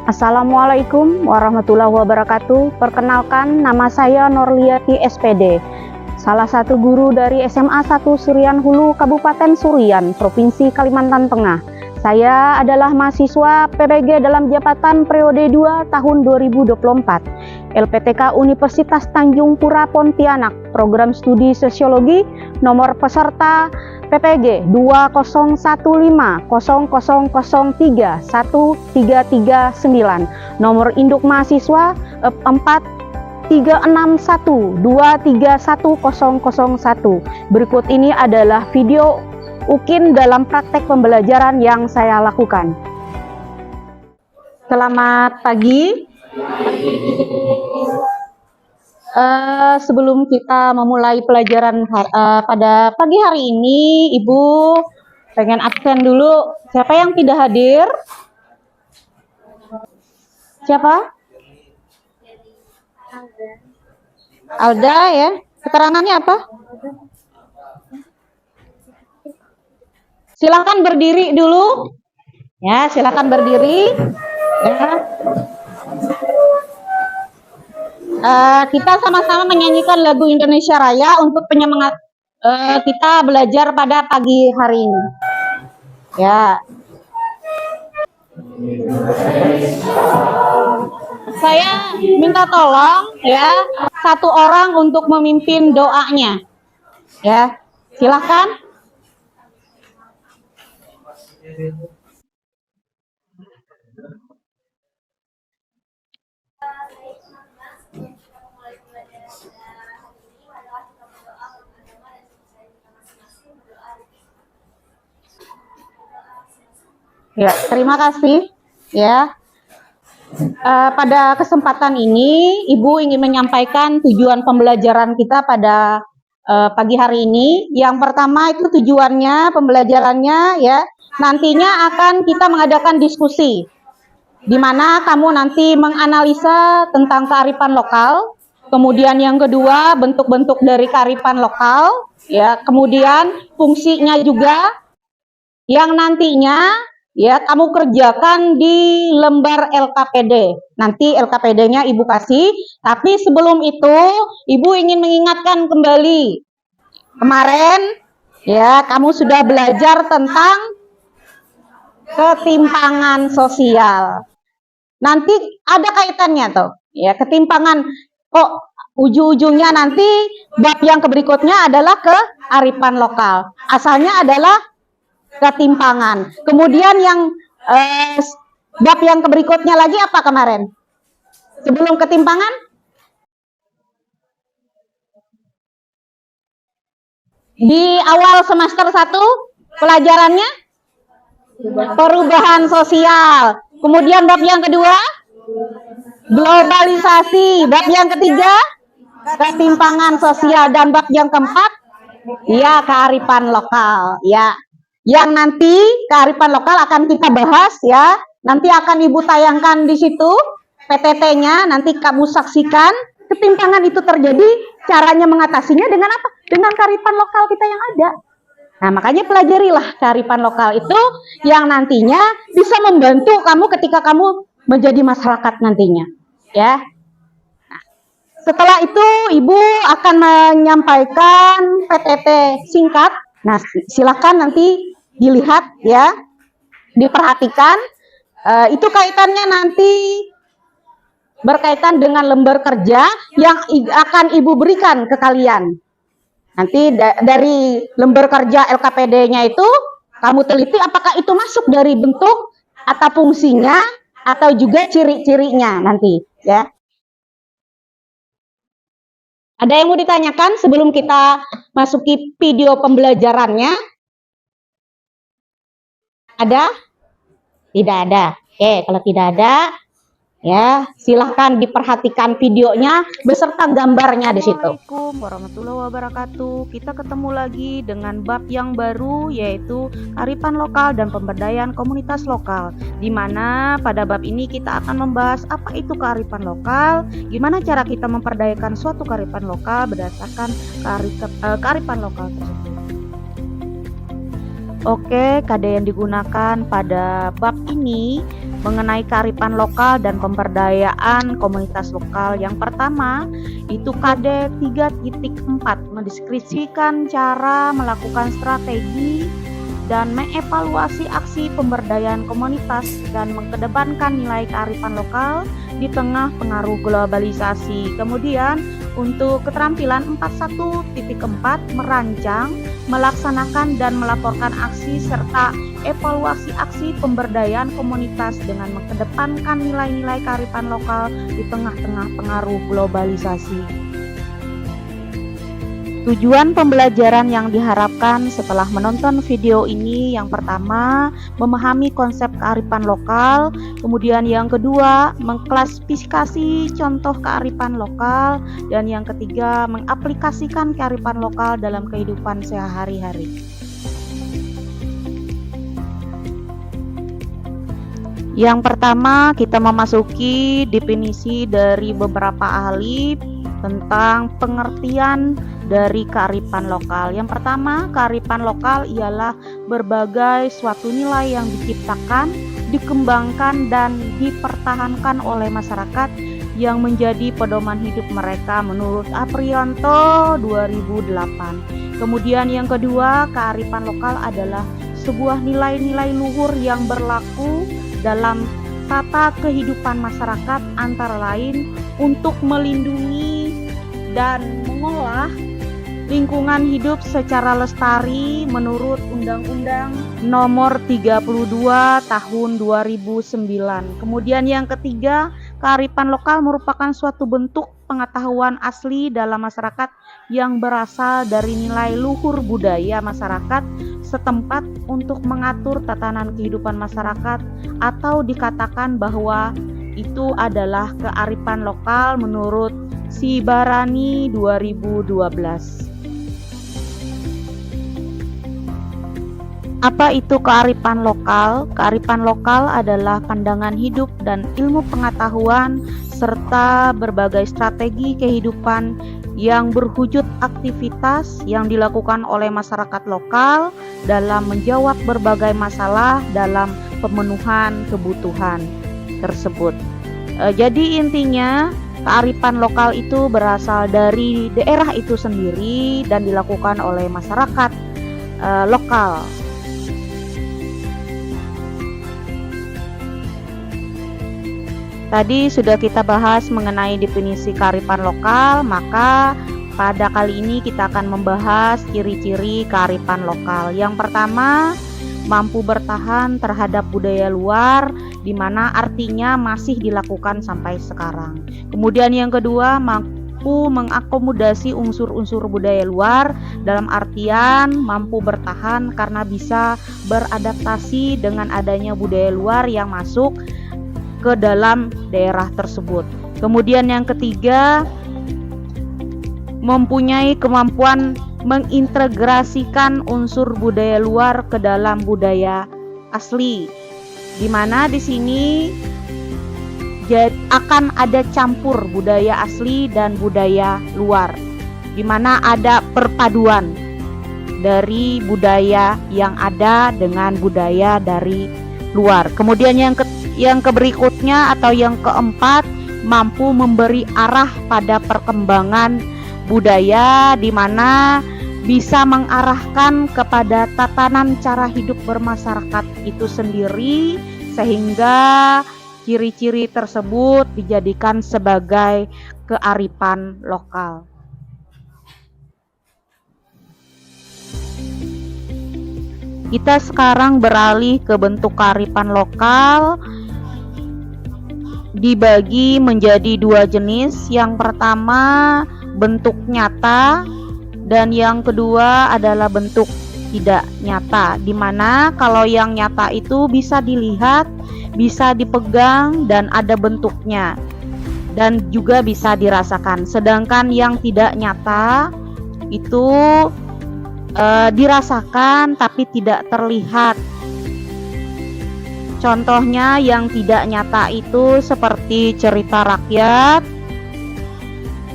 Assalamualaikum warahmatullahi wabarakatuh. Perkenalkan, nama saya Norliati SPD, salah satu guru dari SMA 1 Surian Hulu, Kabupaten Surian, Provinsi Kalimantan Tengah. Saya adalah mahasiswa PPG dalam jabatan periode 2 tahun 2024, LPTK Universitas Tanjung Pura Pontianak, program studi sosiologi, nomor peserta PPG 200150031339, nomor induk mahasiswa 43612310001. Berikut ini adalah video UKIN dalam praktek pembelajaran yang saya lakukan. Selamat pagi. Sebelum kita memulai pelajaran pada pagi hari ini, Ibu pengen absen dulu. Siapa yang tidak hadir? Siapa? Alda ya. Keterangannya apa? Silakan berdiri dulu. Ya, silakan berdiri. Ya. Kita sama-sama menyanyikan lagu Indonesia Raya untuk penyemangat kita belajar pada pagi hari ini. Ya. Saya minta tolong ya, satu orang untuk memimpin doanya. Ya, silakan. Ya, terima kasih. Ya, pada kesempatan ini Ibu ingin menyampaikan tujuan pembelajaran kita pada pagi hari ini. Yang pertama itu tujuannya pembelajarannya ya, nantinya akan kita mengadakan diskusi, di mana kamu nanti menganalisa tentang kearifan lokal. Kemudian yang kedua, bentuk-bentuk dari kearifan lokal, ya. Kemudian fungsinya juga, yang nantinya ya kamu kerjakan di lembar LKPD. Nanti LKPD-nya Ibu kasih, tapi sebelum itu Ibu ingin mengingatkan kembali. Kemarin ya kamu sudah belajar tentang ketimpangan sosial. Nanti ada kaitannya tuh. Ya, ketimpangan kok ujung-ujungnya nanti bab yang berikutnya adalah kearifan lokal. Asalnya adalah ketimpangan. Kemudian yang bab yang berikutnya lagi apa kemarin? Sebelum ketimpangan? Di awal semester 1 pelajarannya perubahan sosial. Kemudian bab yang kedua globalisasi. Bab yang ketiga ketimpangan sosial, dan bab yang keempat ya kearifan lokal ya. Yang nanti kearifan lokal akan kita bahas ya. Nanti akan Ibu tayangkan di situ PTT-nya, nanti kamu saksikan ketimpangan itu terjadi, caranya mengatasinya dengan apa? Dengan kearifan lokal kita yang ada. Nah, makanya pelajarilah kearifan lokal itu yang nantinya bisa membantu kamu ketika kamu menjadi masyarakat nantinya ya. Nah, setelah itu Ibu akan menyampaikan PTT singkat. Nah, silakan nanti dilihat ya, diperhatikan. Itu kaitannya nanti berkaitan dengan lembar kerja yang akan Ibu berikan ke kalian. Nanti dari lembar kerja LKPD-nya itu kamu teliti apakah itu masuk dari bentuk atau fungsinya atau juga ciri-cirinya nanti ya. Ada yang mau ditanyakan sebelum kita masuki video pembelajarannya? Ada? Tidak ada. Oke, kalau tidak ada, ya silahkan diperhatikan videonya beserta gambarnya di situ. Assalamualaikum warahmatullahi wabarakatuh. Kita ketemu lagi dengan bab yang baru, yaitu kearifan lokal dan pemberdayaan komunitas lokal. Di mana pada bab ini kita akan membahas apa itu kearifan lokal, gimana cara kita memperdayakan suatu kearifan lokal berdasarkan kearifan lokal tersebut. Oke, KD yang digunakan pada bab ini mengenai kearifan lokal dan pemberdayaan komunitas lokal. Yang pertama, itu KD 3.4 mendeskripsikan cara melakukan strategi dan mengevaluasi aksi pemberdayaan komunitas dan mengedepankan nilai kearifan lokal di tengah pengaruh globalisasi. Kemudian untuk keterampilan 41.4 merancang, melaksanakan dan melaporkan aksi serta evaluasi aksi pemberdayaan komunitas dengan mengedepankan nilai-nilai kearifan lokal di tengah-tengah pengaruh globalisasi. Tujuan pembelajaran yang diharapkan setelah menonton video ini, yang pertama, memahami konsep kearifan lokal, kemudian yang kedua, mengklasifikasi contoh kearifan lokal, dan yang ketiga, mengaplikasikan kearifan lokal dalam kehidupan sehari-hari. Yang pertama, kita memasuki definisi dari beberapa ahli tentang pengertian dari kearifan lokal. Yang pertama, kearifan lokal ialah berbagai suatu nilai yang diciptakan, dikembangkan, dan dipertahankan oleh masyarakat yang menjadi pedoman hidup mereka menurut Aprianto 2008. Kemudian yang kedua, kearifan lokal adalah sebuah nilai-nilai luhur yang berlaku dalam tata kehidupan masyarakat, antara lain untuk melindungi dan mengolah lingkungan hidup secara lestari menurut Undang-Undang Nomor 32 Tahun 2009. Kemudian yang ketiga, kearifan lokal merupakan suatu bentuk pengetahuan asli dalam masyarakat yang berasal dari nilai luhur budaya masyarakat setempat untuk mengatur tatanan kehidupan masyarakat, atau dikatakan bahwa itu adalah kearifan lokal menurut Sibarani 2012. Apa itu kearifan lokal? Kearifan lokal adalah pandangan hidup dan ilmu pengetahuan serta berbagai strategi kehidupan yang berwujud aktivitas yang dilakukan oleh masyarakat lokal dalam menjawab berbagai masalah dalam pemenuhan kebutuhan tersebut. Jadi intinya, kearifan lokal itu berasal dari daerah itu sendiri dan dilakukan oleh masyarakat lokal. Tadi sudah kita bahas mengenai definisi kearifan lokal, maka pada kali ini kita akan membahas ciri-ciri kearifan lokal. Yang pertama, mampu bertahan terhadap budaya luar, di mana artinya masih dilakukan sampai sekarang. Kemudian yang kedua, mampu mengakomodasi unsur-unsur budaya luar, dalam artian mampu bertahan karena bisa beradaptasi dengan adanya budaya luar yang masuk ke dalam daerah tersebut. Kemudian yang ketiga, mempunyai kemampuan mengintegrasikan unsur budaya luar ke dalam budaya asli, di mana di sini akan ada campur budaya asli dan budaya luar, di mana ada perpaduan dari budaya yang ada dengan budaya dari luar. Kemudian yang berikutnya atau yang keempat, mampu memberi arah pada perkembangan budaya, di mana bisa mengarahkan kepada tatanan cara hidup bermasyarakat itu sendiri, sehingga ciri-ciri tersebut dijadikan sebagai kearifan lokal. Kita sekarang beralih ke bentuk kearifan lokal, dibagi menjadi dua jenis. Yang pertama bentuk nyata dan yang kedua adalah bentuk tidak nyata, dimana kalau yang nyata itu bisa dilihat, bisa dipegang dan ada bentuknya dan juga bisa dirasakan. Sedangkan yang tidak nyata itu dirasakan tapi tidak terlihat. Contohnya yang tidak nyata itu seperti cerita rakyat,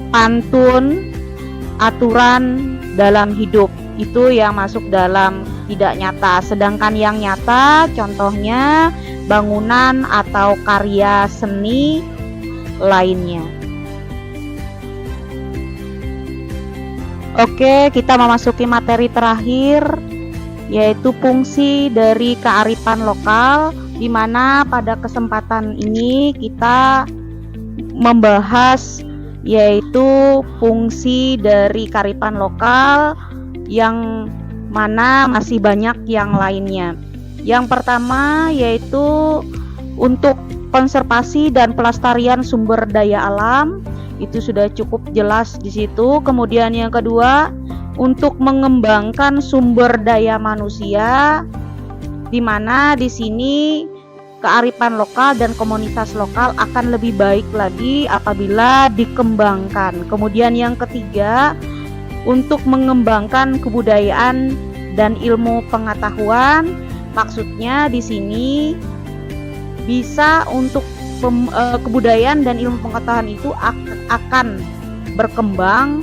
pantun, aturan dalam hidup, itu yang masuk dalam tidak nyata. Sedangkan yang nyata contohnya bangunan atau karya seni lainnya. Oke, kita memasuki materi terakhir, yaitu fungsi dari kearifan lokal, di mana pada kesempatan ini kita membahas yaitu fungsi dari kearifan lokal yang mana masih banyak yang lainnya. Yang pertama yaitu untuk konservasi dan pelestarian sumber daya alam, itu sudah cukup jelas di situ. Kemudian yang kedua, untuk mengembangkan sumber daya manusia, di mana di sini kearifan lokal dan komunitas lokal akan lebih baik lagi apabila dikembangkan. Kemudian yang ketiga, untuk mengembangkan kebudayaan dan ilmu pengetahuan, maksudnya di sini bisa untuk kebudayaan dan ilmu pengetahuan itu akan berkembang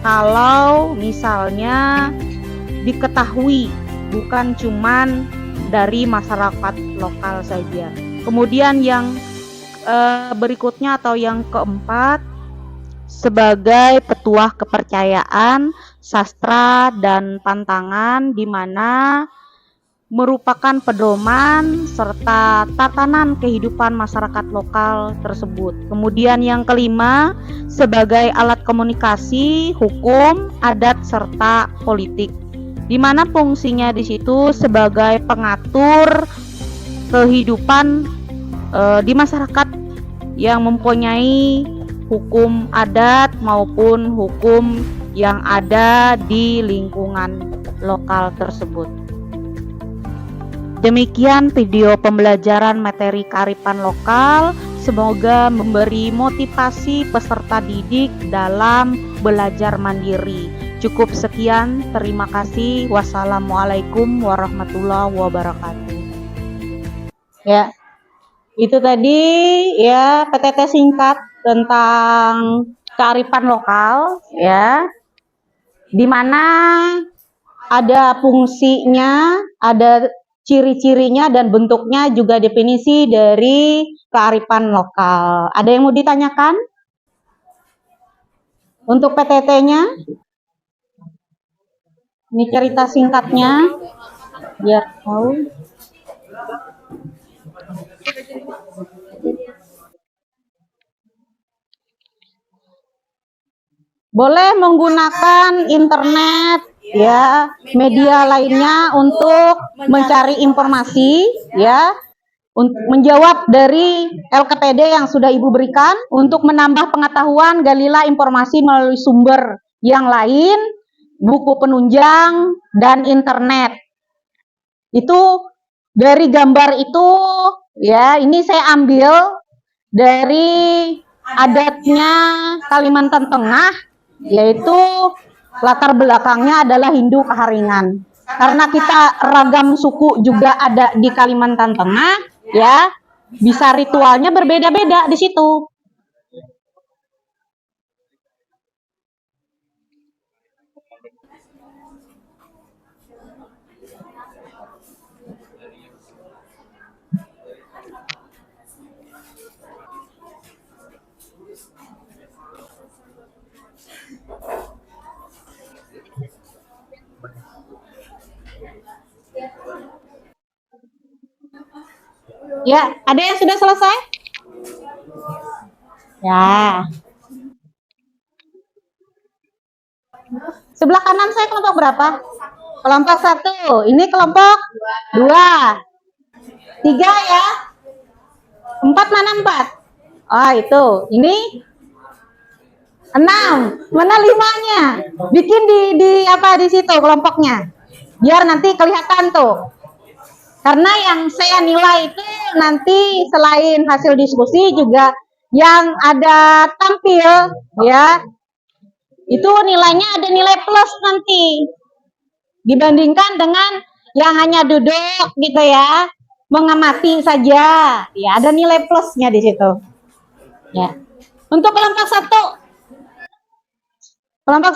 kalau misalnya diketahui bukan cuman dari masyarakat lokal saja. Kemudian yang berikutnya atau yang keempat, sebagai petuah kepercayaan, sastra dan pantangan, di mana merupakan pedoman serta tatanan kehidupan masyarakat lokal tersebut. Kemudian yang kelima, sebagai alat komunikasi, hukum, adat serta politik, di mana fungsinya di situ sebagai pengatur kehidupan di masyarakat yang mempunyai hukum adat maupun hukum yang ada di lingkungan lokal tersebut. Demikian video pembelajaran materi kearifan lokal. Semoga memberi motivasi peserta didik dalam belajar mandiri. Cukup sekian, terima kasih. Wassalamualaikum warahmatullahi wabarakatuh. Ya, itu tadi ya PTT singkat tentang kearifan lokal ya, di mana ada fungsinya, ada ciri-cirinya dan bentuknya, juga definisi dari kearifan lokal. Ada yang mau ditanyakan untuk PTT-nya? Ini cerita singkatnya biar tahu. Boleh menggunakan internet ya, media lainnya untuk mencari informasi ya, untuk menjawab dari LKPD yang sudah Ibu berikan. Untuk menambah pengetahuan, galilah informasi melalui sumber yang lain, buku penunjang dan internet. Itu dari gambar itu ya, ini saya ambil dari adatnya Kalimantan Tengah, yaitu latar belakangnya adalah Hindu Kaharingan. Karena kita ragam suku juga ada di Kalimantan Tengah, ya, bisa ritualnya berbeda-beda di situ. Ya, ada yang sudah selesai? Ya. Sebelah kanan saya kelompok berapa? Kelompok 1. Ini kelompok 2. 3 ya. 4 mana 4? Oh, itu. Ini 6. Mana 5-nya? Bikin di apa di situ kelompoknya. Biar nanti kelihatan tuh. Karena yang saya nilai itu nanti selain hasil diskusi juga yang ada tampil ya, itu nilainya ada nilai plus nanti dibandingkan dengan yang hanya duduk gitu ya, mengamati saja ya, ada nilai plusnya di situ ya. Untuk kelompok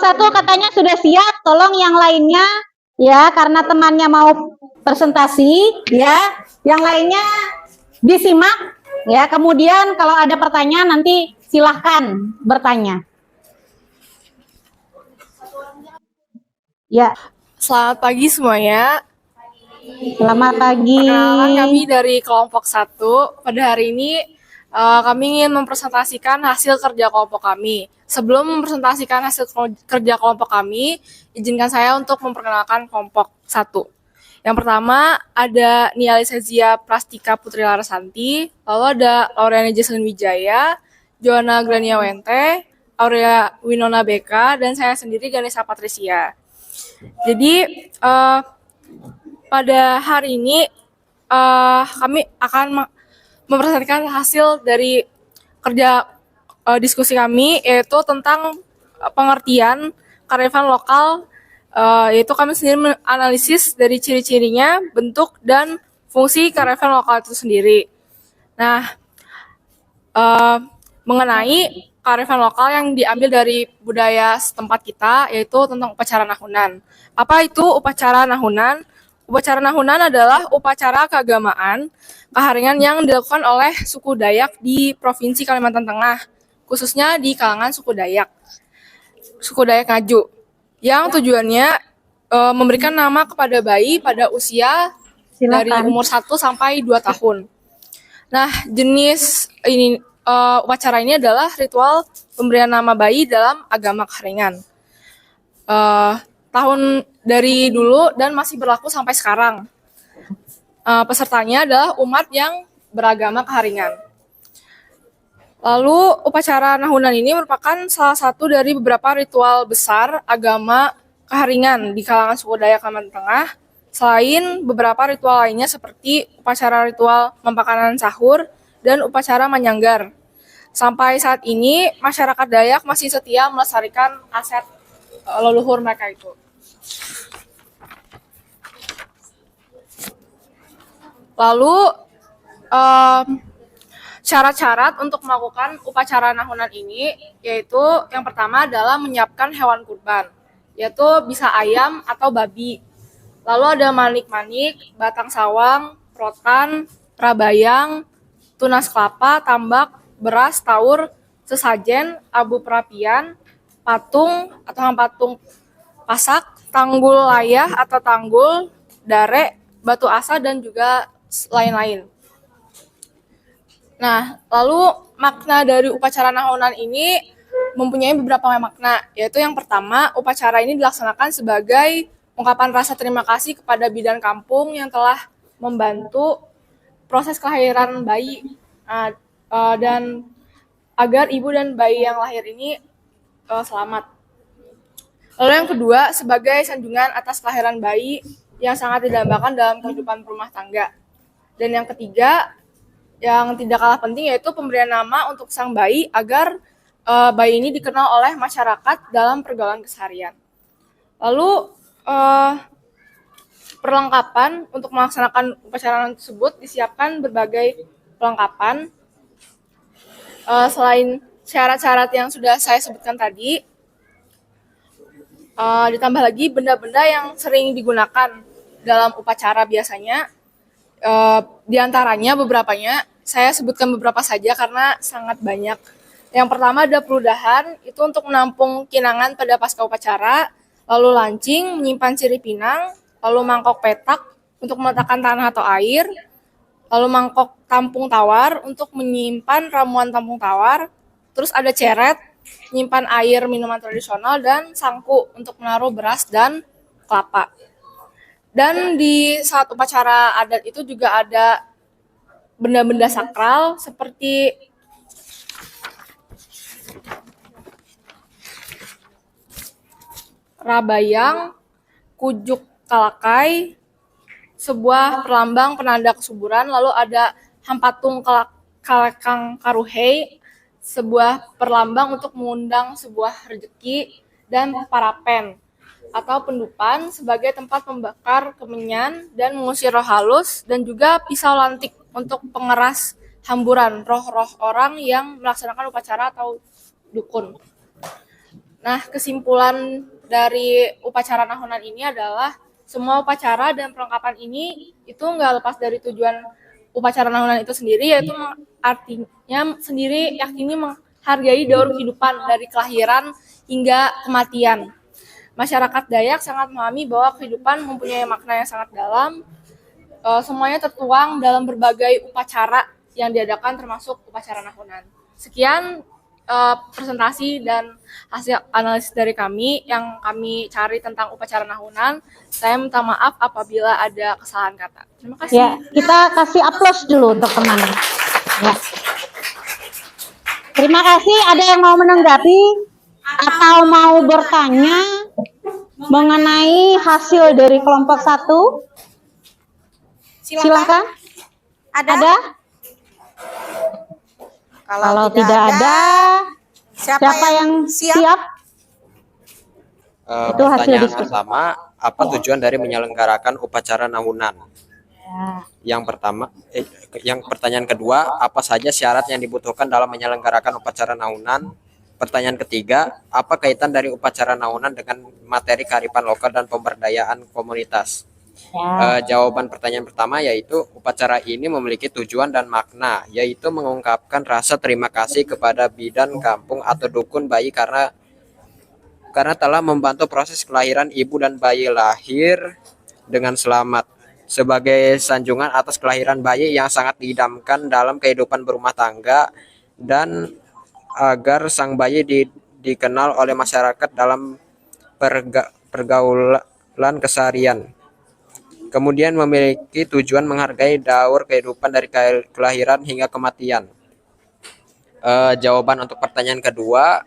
1 katanya sudah siap, tolong yang lainnya Ya, karena temannya mau presentasi, ya, yang lainnya disimak, ya. Kemudian kalau ada pertanyaan nanti silahkan bertanya. Ya, Selamat pagi semuanya. selamat pagi. Perkenalkan kami dari kelompok 1. Pada hari ini kami ingin mempresentasikan hasil kerja kelompok kami. Sebelum mempresentasikan hasil kerja kelompok kami, izinkan saya untuk memperkenalkan kelompok 1. Yang pertama ada Nia Lisezia Prastika Putri Larasanti, lalu ada Aureliana Jesselyn Wijaya, Joanna Grania Wente, Aurea Winona Beka, dan saya sendiri Ganesha Patricia. Jadi pada hari ini kami akan mempresentasikan hasil dari kerja diskusi kami, yaitu tentang pengertian kearifan lokal, yaitu kami sendiri menganalisis dari ciri-cirinya, bentuk, dan fungsi kearifan lokal itu sendiri. Nah, mengenai kearifan lokal yang diambil dari budaya setempat kita, yaitu tentang upacara nahunan. Apa itu upacara nahunan? Upacara nahunan adalah upacara keagamaan keharingan yang dilakukan oleh suku Dayak di Provinsi Kalimantan Tengah, khususnya di kalangan suku Dayak Ngaju, yang tujuannya memberikan nama kepada bayi pada usia dari umur 1 sampai 2 tahun. Nah, jenis ini upacara ini adalah ritual pemberian nama bayi dalam agama keharingan. Tahun dari dulu dan masih berlaku sampai sekarang. Pesertanya adalah umat yang beragama keharingan. Lalu upacara nahunan ini merupakan salah satu dari beberapa ritual besar agama keharingan di kalangan suku Dayak Kalimantan Tengah, selain beberapa ritual lainnya seperti upacara ritual mempakanan sahur dan upacara manyanggar. Sampai saat ini, masyarakat Dayak masih setia melestarikan aset leluhur mereka itu. Lalu, syarat-syarat untuk melakukan upacara nahunan ini, yaitu yang pertama adalah menyiapkan hewan kurban, yaitu bisa ayam atau babi. Lalu ada manik-manik, batang sawang, rotan, prabayang, tunas kelapa, tambak, beras, taur, sesajen, abu perapian, patung atau patung pasak, tanggul layah atau tanggul, dare, batu asa, dan juga lain-lain. Nah, lalu makna dari upacara nahunan ini mempunyai beberapa makna, yaitu yang pertama, upacara ini dilaksanakan sebagai ungkapan rasa terima kasih kepada bidan kampung yang telah membantu proses kelahiran bayi, dan agar ibu dan bayi yang lahir ini selamat. Lalu yang kedua, sebagai sanjungan atas kelahiran bayi yang sangat didambakan dalam kehidupan rumah tangga. Dan yang ketiga, yang tidak kalah penting, yaitu pemberian nama untuk sang bayi agar bayi ini dikenal oleh masyarakat dalam pergaulan keseharian. Lalu perlengkapan untuk melaksanakan upacara tersebut disiapkan berbagai perlengkapan. Selain syarat-syarat yang sudah saya sebutkan tadi, ditambah lagi benda-benda yang sering digunakan dalam upacara biasanya. Di antaranya beberapanya, saya sebutkan beberapa saja karena sangat banyak. Yang pertama ada peludahan, itu untuk menampung kinangan pada pasca upacara, lalu lancing, menyimpan sirih pinang, lalu mangkok petak untuk meletakkan tanah atau air, lalu mangkok tampung tawar untuk menyimpan ramuan tampung tawar, terus ada ceret, menyimpan air minuman tradisional, dan sangku untuk menaruh beras dan kelapa. Dan di saat upacara adat itu juga ada benda-benda sakral seperti rabayang, kujuk kalakai, sebuah perlambang penanda kesuburan, lalu ada hampatung kalekang karuhei, sebuah perlambang untuk mengundang sebuah rezeki, dan parapen atau pendupan sebagai tempat membakar kemenyan dan mengusir roh halus, dan juga pisau lantik untuk pengeras hamburan roh-roh orang yang melaksanakan upacara atau dukun. Nah, kesimpulan dari upacara nahunan ini adalah Semua upacara dan perlengkapan ini itu nggak lepas dari tujuan upacara nahunan itu sendiri, yaitu artinya sendiri yakini menghargai daur kehidupan dari kelahiran hingga kematian. Masyarakat Dayak sangat memahami bahwa kehidupan mempunyai makna yang sangat dalam. Semuanya tertuang dalam berbagai upacara yang diadakan termasuk upacara nahunan. Sekian presentasi dan hasil analisis dari kami yang kami cari tentang upacara nahunan. Saya minta maaf apabila ada kesalahan kata. Terima kasih. Ya, kita kasih aplaus dulu untuk teman. Ya. Terima kasih. Ada yang mau menanggapi atau mau bertanya mengenai hasil dari kelompok 1? Silakan. Ada? Kalau tidak ada, siapa yang siap? Itu hasil Pertanyaan diskusi. pertama, apa tujuan dari menyelenggarakan upacara nahunan? Ya. Yang pertanyaan kedua, apa saja syarat yang dibutuhkan dalam menyelenggarakan upacara nahunan? Pertanyaan ketiga, apa kaitan dari upacara nahunan dengan materi kearifan lokal dan pemberdayaan komunitas? Jawaban pertanyaan pertama yaitu upacara ini memiliki tujuan dan makna, yaitu mengungkapkan rasa terima kasih kepada bidan kampung atau dukun bayi karena telah membantu proses kelahiran ibu dan bayi lahir dengan selamat, sebagai sanjungan atas kelahiran bayi yang sangat diidamkan dalam kehidupan berumah tangga, dan agar sang bayi dikenal oleh masyarakat dalam pergaulan keseharian. Kemudian memiliki tujuan menghargai daur kehidupan dari kelahiran hingga kematian. Jawaban untuk pertanyaan kedua,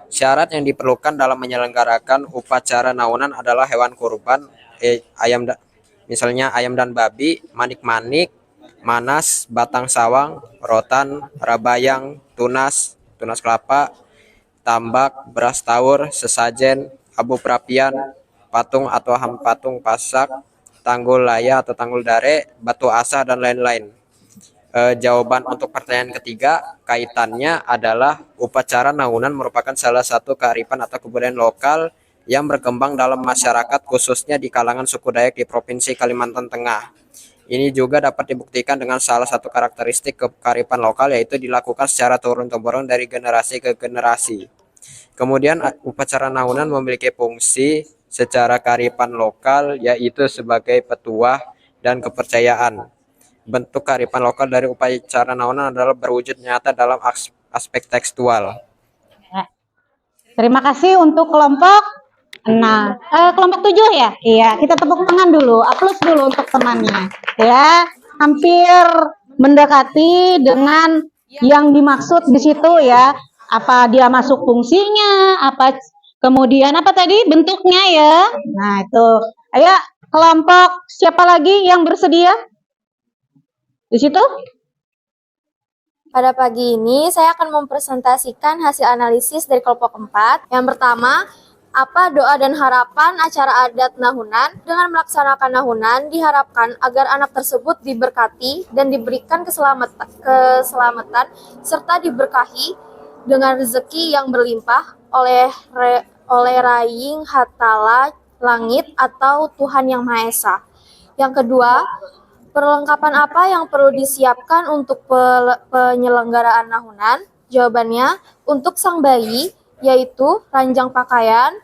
syarat yang diperlukan dalam menyelenggarakan upacara nahunan adalah hewan kurban, misalnya ayam dan babi, manik-manik, manas, batang sawang, rotan, rabayang, tunas kelapa, tambak, beras taur, sesajen, abu perapian, patung atau hampatung pasak, tanggul laya atau tanggul dare, batu asah, dan lain-lain. Jawaban untuk pertanyaan ketiga, kaitannya adalah upacara nahunan merupakan salah satu kearifan atau kebudayaan lokal yang berkembang dalam masyarakat, khususnya di kalangan suku Dayak di Provinsi Kalimantan Tengah. Ini juga dapat dibuktikan dengan salah satu karakteristik kearifan lokal, yaitu dilakukan secara turun-temurun dari generasi ke generasi. Kemudian upacara nahunan memiliki fungsi secara kearifan lokal, yaitu sebagai petuah dan kepercayaan. Bentuk kearifan lokal dari upacara nahunan adalah berwujud nyata dalam aspek tekstual. Terima kasih untuk kelompok 6. Kelompok 7 ya? Iya, kita tepuk tangan dulu, aplaus dulu untuk temannya. Ya, hampir mendekati dengan yang dimaksud di situ ya. Apa dia masuk fungsinya, kemudian apa tadi bentuknya ya. Nah, itu. Ayo, kelompok siapa lagi yang bersedia? Di situ? Pada pagi ini, saya akan mempresentasikan hasil analisis dari kelompok 4. Yang pertama, apa doa dan harapan acara adat nahunan? Dengan melaksanakan nahunan, diharapkan agar anak tersebut diberkati dan diberikan keselamatan serta diberkahi dengan rezeki yang berlimpah oleh Raing Hatala Langit atau Tuhan Yang Maha Esa. Yang kedua, perlengkapan apa yang perlu disiapkan untuk penyelenggaraan nahunan? Jawabannya, untuk sang bayi, yaitu ranjang pakaian,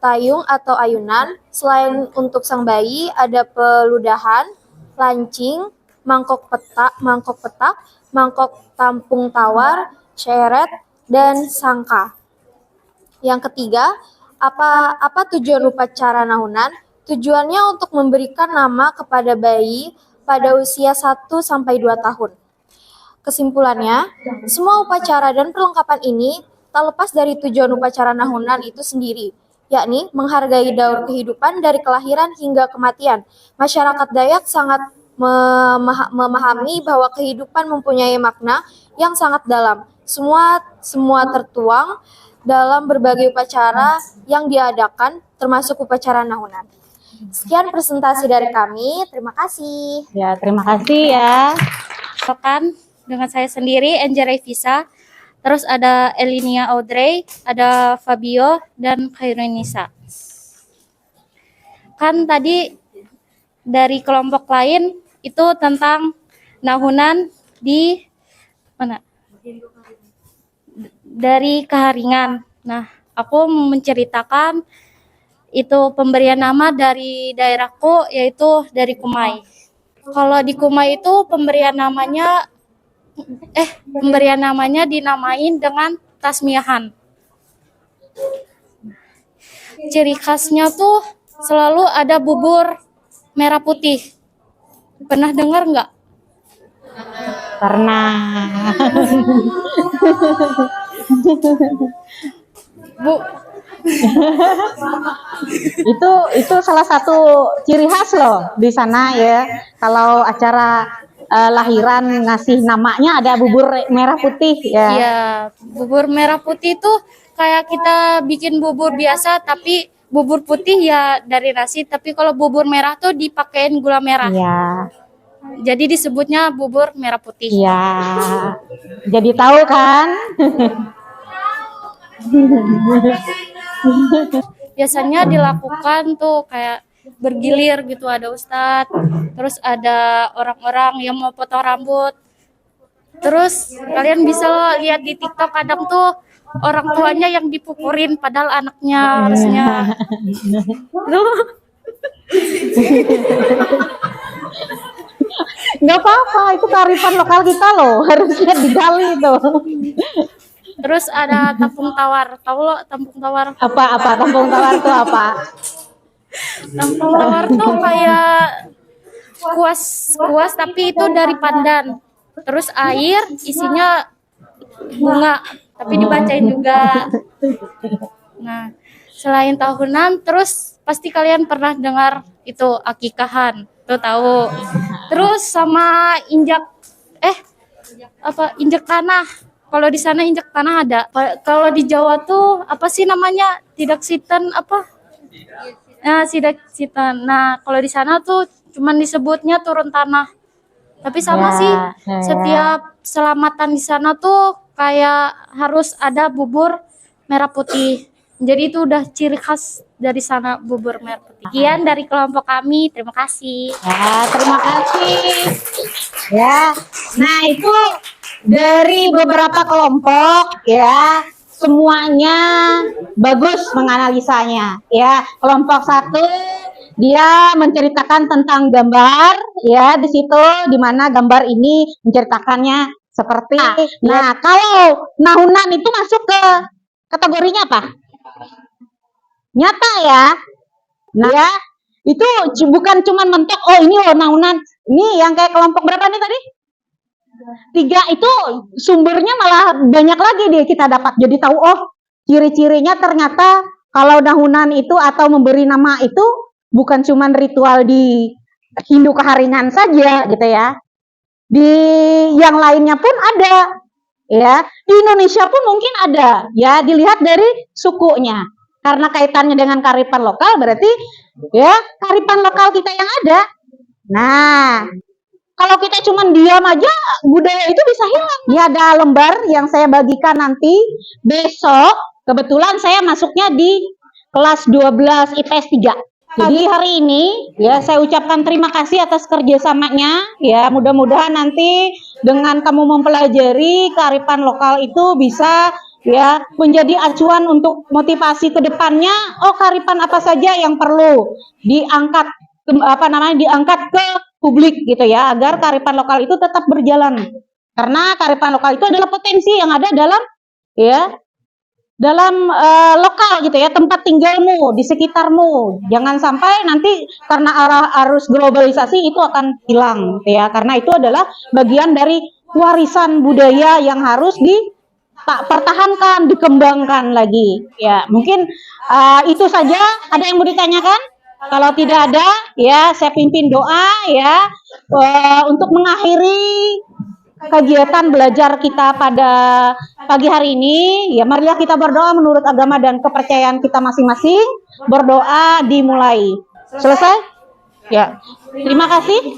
tayung atau ayunan. Selain untuk sang bayi, ada peludahan, lancing, mangkok petak, mangkok tampung tawar, ceret, dan sangka. Yang ketiga, apa tujuan upacara nahunan? Tujuannya untuk memberikan nama kepada bayi pada usia 1-2 tahun. Kesimpulannya, semua upacara dan perlengkapan ini tak lepas dari tujuan upacara nahunan itu sendiri, yakni menghargai daur kehidupan dari kelahiran hingga kematian. Masyarakat Dayak sangat memahami bahwa kehidupan mempunyai makna yang sangat dalam. Semua tertuang dalam berbagai upacara yang diadakan, termasuk upacara nahunan. Sekian presentasi dari kami. Terima kasih. Ya, terima kasih ya. Dengan saya sendiri, Angela Visa, terus ada Elinia Audrey, ada Fabio, dan Khairunisa. kan tadi dari kelompok lain itu tentang nahunan di mana? Dari Keharingan. Nah, aku menceritakan itu pemberian nama dari daerahku yaitu dari Kumai. Kalau di Kumai itu pemberian namanya dinamain dengan tasmiahan. Ciri khasnya tuh selalu ada bubur merah putih. Pernah dengar nggak? Pernah. Bu, Itu salah satu ciri khas loh di sana ya. Kalau acara lahiran ngasih namanya ada bubur merah putih ya. ya, bubur merah putih itu kayak kita bikin bubur biasa, tapi bubur putih ya dari nasi. Tapi kalau bubur merah tuh dipakein gula merah. Iya. Jadi disebutnya bubur merah putih. Iya. Jadi tahu kan? Biasanya dilakukan tuh kayak bergilir gitu, ada ustadz, terus ada orang-orang yang mau potong rambut. Terus kalian bisa loh lihat di TikTok kadang tuh orang tuanya yang dipukulin padahal anaknya harusnya. Nggak apa-apa, itu kearifan lokal kita loh, harusnya digali itu. Terus ada tampung tawar. Tahu lo tampung tawar? Apa tampung tawar itu apa? Tampung tawar tuh kayak kuas tapi itu dari pandan. Terus air isinya bunga, tapi dibacain juga. Nah, selain tahunan, terus pasti kalian pernah dengar itu akikahan, tuh tahu. Terus sama injak tanah. Kalau di sana injak tanah ada. Kalau di Jawa tuh apa sih namanya? Tidak sitan apa? Nah, sidak sitan. Nah, kalau di sana tuh cuman disebutnya turun tanah. Tapi sama Ya, sih, ya. setiap selamatan di sana tuh kayak harus ada bubur merah putih. Jadi itu udah ciri khas dari sana, bubur merah putih. Sekian dari kelompok kami, terima kasih. Ya, terima kasih. Ya. Nah, itu dari beberapa kelompok ya, semuanya bagus menganalisanya ya. Kelompok satu dia menceritakan tentang gambar ya, di situ di mana gambar ini menceritakannya seperti nah, kalau nahunan itu masuk ke kategorinya apa? Nyata ya. Nah, ya, itu bukan cuma mentok, oh ini loh nahunan. Ini yang kayak kelompok berapa nih tadi? 3 itu sumbernya malah banyak lagi deh kita dapat. Jadi tahu, oh ciri-cirinya ternyata kalau nahunan itu atau memberi nama itu bukan cuma ritual di Hindu Keharingan saja gitu ya. Di yang lainnya pun ada. Ya, di Indonesia pun mungkin ada. Ya, dilihat dari sukunya. Karena kaitannya dengan kearifan lokal berarti ya kearifan lokal kita yang ada. Nah, kalau kita cuma diam aja, budaya itu bisa hilang. Ini ada lembar yang saya bagikan nanti besok. Kebetulan saya masuknya di kelas 12 IPS 3. Jadi hari ini ya saya ucapkan terima kasih atas kerjasamanya. Ya, mudah-mudahan nanti dengan kamu mempelajari kearifan lokal itu bisa ya menjadi acuan untuk motivasi ke depannya. Oh, kearifan apa saja yang perlu diangkat diangkat ke publik gitu ya, agar kearifan lokal itu tetap berjalan. Karena kearifan lokal itu adalah potensi yang ada dalam lokal gitu ya, tempat tinggalmu, di sekitarmu. Jangan sampai nanti karena arus globalisasi itu akan hilang gitu ya, karena itu adalah bagian dari warisan budaya yang harus dipertahankan, dikembangkan lagi. Ya, mungkin itu saja. Ada yang mau ditanyakan? Kalau tidak ada, ya saya pimpin doa ya untuk mengakhiri kegiatan belajar kita pada pagi hari ini. Ya, marilah kita berdoa menurut agama dan kepercayaan kita masing-masing. Berdoa dimulai. Selesai? Ya. Terima kasih.